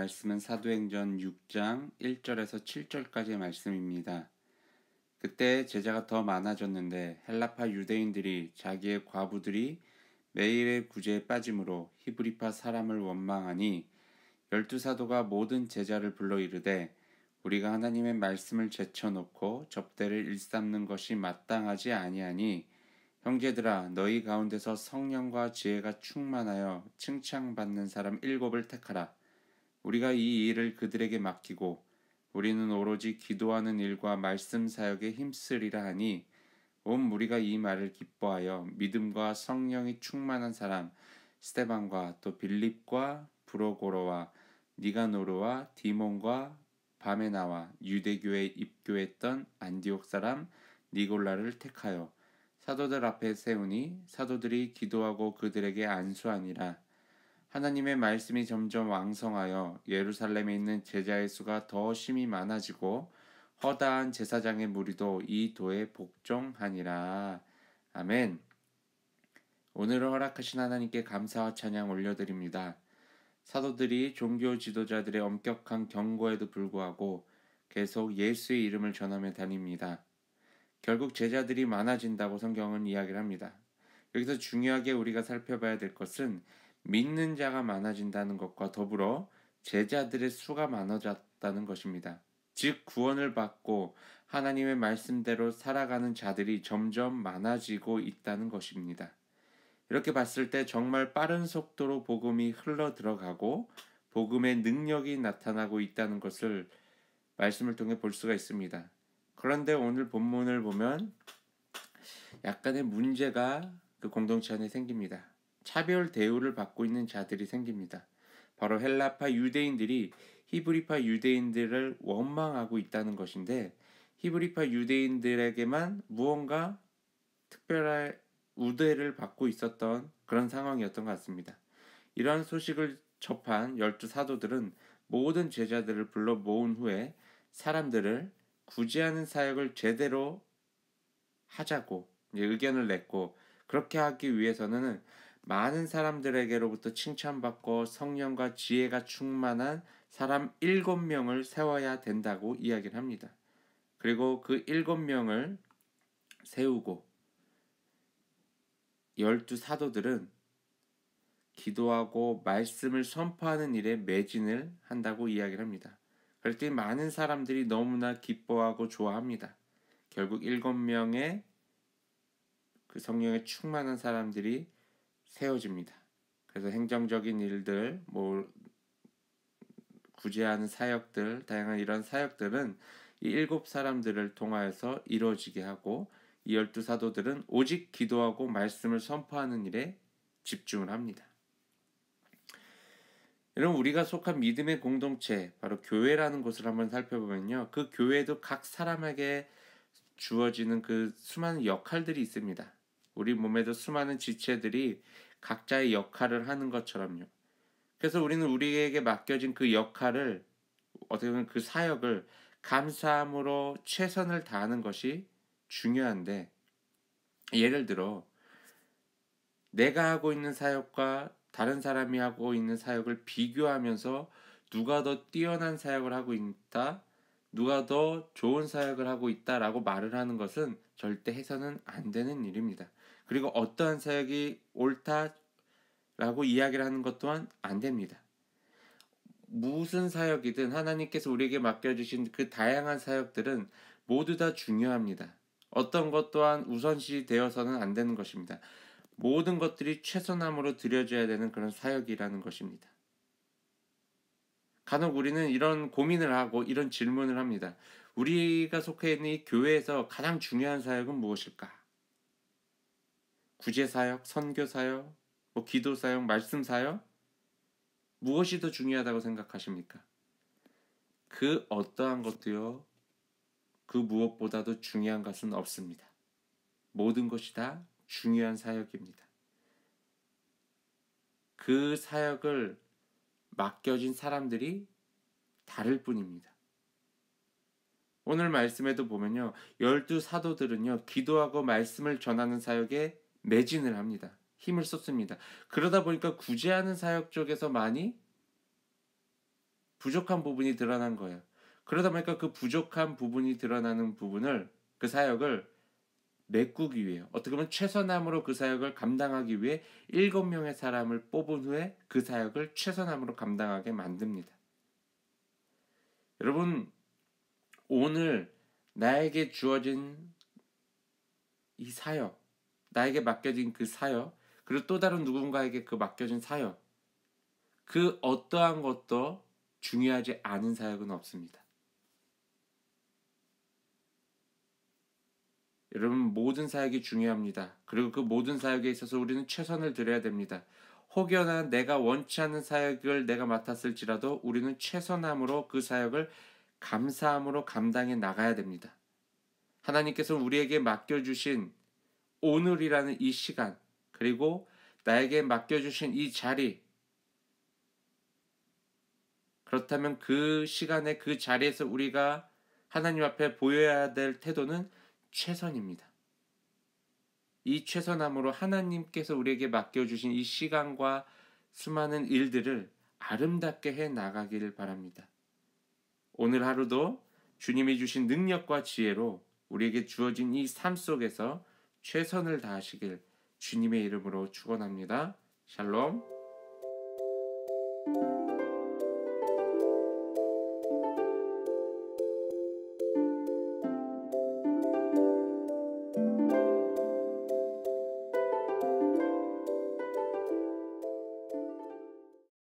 말씀은 사도행전 6장 1절에서 7절까지의 말씀입니다. 그때 제자가 더 많아졌는데 헬라파 유대인들이 자기의 과부들이 매일의 구제에 빠짐으로 히브리파 사람을 원망하니 열두 사도가 모든 제자를 불러 이르되 우리가 하나님의 말씀을 제쳐놓고 접대를 일삼는 것이 마땅하지 아니하니 형제들아 너희 가운데서 성령과 지혜가 충만하여 칭찬받는 사람 7을 택하라. 우리가 이 일을 그들에게 맡기고 우리는 오로지 기도하는 일과 말씀 사역에 힘쓰리라 하니 온 무리가 이 말을 기뻐하여 믿음과 성령이 충만한 사람 스데반과 또 빌립과 브로고로와 니가노르와 디몬과 바메나와 유대교에 입교했던 안디옥 사람 니골라를 택하여 사도들 앞에 세우니 사도들이 기도하고 그들에게 안수하니라. 하나님의 말씀이 점점 왕성하여 예루살렘에 있는 제자의 수가 더 심히 많아지고 허다한 제사장의 무리도 이 도에 복종하니라. 아멘. 오늘을 허락하신 하나님께 감사와 찬양 올려드립니다. 사도들이 종교 지도자들의 엄격한 경고에도 불구하고 계속 예수의 이름을 전하며 다닙니다. 결국 제자들이 많아진다고 성경은 이야기를 합니다. 여기서 중요하게 우리가 살펴봐야 될 것은 믿는 자가 많아진다는 것과 더불어 제자들의 수가 많아졌다는 것입니다. 즉 구원을 받고 하나님의 말씀대로 살아가는 자들이 점점 많아지고 있다는 것입니다. 이렇게 봤을 때 정말 빠른 속도로 복음이 흘러 들어가고 복음의 능력이 나타나고 있다는 것을 말씀을 통해 볼 수가 있습니다. 그런데 오늘 본문을 보면 약간의 문제가 그 공동체 안에 생깁니다. 차별 대우를 받고 있는 자들이 생깁니다. 바로 헬라파 유대인들이 히브리파 유대인들을 원망하고 있다는 것인데 히브리파 유대인들에게만 무언가 특별한 우대를 받고 있었던 그런 상황이었던 것 같습니다. 이러한 소식을 접한 열두 사도들은 모든 제자들을 불러 모은 후에 사람들을 구제하는 사역을 제대로 하자고 의견을 냈고, 그렇게 하기 위해서는 많은 사람들에게로부터 칭찬받고 성령과 지혜가 충만한 사람 7명을 세워야 된다고 이야기를 합니다. 그리고 그 7명을 세우고 열두 사도들은 기도하고 말씀을 선포하는 일에 매진을 한다고 이야기를 합니다. 그랬더니 많은 사람들이 너무나 기뻐하고 좋아합니다. 결국 7명의 그 성령에 충만한 사람들이 세워집니다. 그래서 행정적인 일들, 구제하는 사역들, 다양한 이런 사역들은 이 7사람들을 통하여서 이루어지게 하고 이 12사도들은 오직 기도하고 말씀을 선포하는 일에 집중을 합니다. 여러분, 우리가 속한 믿음의 공동체, 바로 교회라는 곳을 한번 살펴보면요, 그 교회도 각 사람에게 주어지는 그 수많은 역할들이 있습니다. 우리 몸에도 수많은 지체들이 각자의 역할을 하는 것처럼요. 그래서 우리는 우리에게 맡겨진 그 역할을, 어떻게 보면 그 사역을 감사함으로 최선을 다하는 것이 중요한데, 예를 들어 내가 하고 있는 사역과 다른 사람이 하고 있는 사역을 비교하면서 누가 더 뛰어난 사역을 하고 있다, 누가 더 좋은 사역을 하고 있다라고 말을 하는 것은 절대 해서는 안 되는 일입니다. 그리고 어떠한 사역이 옳다라고 이야기를 하는 것 또한 안 됩니다. 무슨 사역이든 하나님께서 우리에게 맡겨주신 그 다양한 사역들은 모두 다 중요합니다. 어떤 것 또한 우선시 되어서는 안 되는 것입니다. 모든 것들이 최선함으로 드려져야 되는 그런 사역이라는 것입니다. 간혹 우리는 이런 고민을 하고 이런 질문을 합니다. 우리가 속해 있는 이 교회에서 가장 중요한 사역은 무엇일까? 구제사역, 선교사역, 기도사역, 말씀사역? 무엇이 더 중요하다고 생각하십니까? 그 어떠한 것도요, 그 무엇보다도 중요한 것은 없습니다. 모든 것이 다 중요한 사역입니다. 그 사역을 맡겨진 사람들이 다를 뿐입니다. 오늘 말씀에도 보면요, 12사도들은요, 기도하고 말씀을 전하는 사역에 매진을 합니다. 힘을 쏟습니다. 그러다 보니까 구제하는 사역 쪽에서 많이 부족한 부분이 드러난 거예요. 그러다 보니까 그 부족한 부분이 드러나는 부분을 그 사역을 메꾸기 위해 어떻게 보면 최선함으로 그 사역을 감당하기 위해 7명의 사람을 뽑은 후에 그 사역을 최선함으로 감당하게 만듭니다. 여러분 오늘 나에게 주어진 이 사역, 나에게 맡겨진 그 사역, 그리고 또 다른 누군가에게 그 맡겨진 사역, 그 어떠한 것도 중요하지 않은 사역은 없습니다. 여러분 모든 사역이 중요합니다. 그리고 그 모든 사역에 있어서 우리는 최선을 다해야 됩니다. 혹여나 내가 원치 않는 사역을 내가 맡았을지라도 우리는 최선함으로 그 사역을 감사함으로 감당해 나가야 됩니다. 하나님께서 우리에게 맡겨주신 오늘이라는 이 시간, 그리고 나에게 맡겨주신 이 자리, 그렇다면 그 시간에 그 자리에서 우리가 하나님 앞에 보여야 될 태도는 최선입니다. 이 최선함으로 하나님께서 우리에게 맡겨주신 이 시간과 수많은 일들을 아름답게 해 나가기를 바랍니다. 오늘 하루도 주님이 주신 능력과 지혜로 우리에게 주어진 이 삶 속에서 최선을 다하시길 주님의 이름으로 축원합니다. 샬롬.